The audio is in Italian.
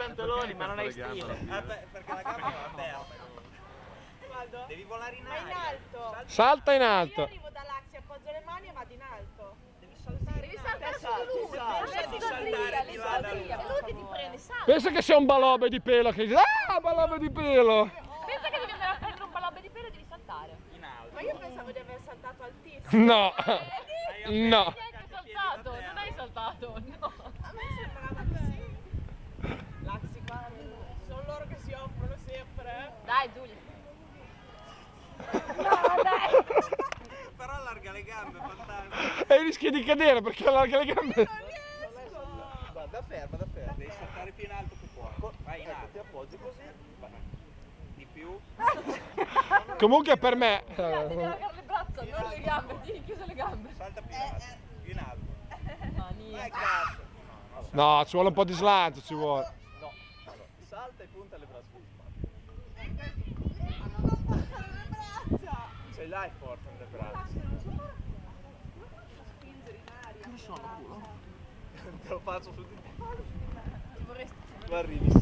pantaloni, ma non hai stile. Perché la gamba è aperta. Vado? Devi volare in Ma in aria. alto. Salta in Io alto. arrivo da Laxi, appoggio le mani e vado in alto. Devi saltare. Devi saltare su Salti, lui. salti. Devi saltare di là da lui. È lui che ti prende, salta. Pensa che sia un balobbe di pelo che dice balobbe di pelo. Pensa che devi andare a prendere un balobbe di pelo e devi saltare. In alto. Ma io pensavo di aver saltato altissimo. No. No. Niente saltato, non hai saltato, no. A me sembrava così. Laxi, guarda, sono loro che si offrono sempre. Dai Giulia. Però allarga le gambe, fantastico. E rischi di cadere perché allarga le gambe. Da ferma, da ferma. Devi saltare più in alto che puoi. Vai in Ti alto. appoggi così. Di più. Comunque per me Devi allargare le braccia, non le gambe, tieni chiuse le gambe. Salta più in alto. Più in alto. Mania. Vai cazzo. no, ci vuole un po' di slancio, ci vuole. No, allora, salta e punta le braccia di Braccia! Ce l'hai forza nelle braccia. Spingere in aria. Te lo faccio su di te. Vorresti Tu arrivi.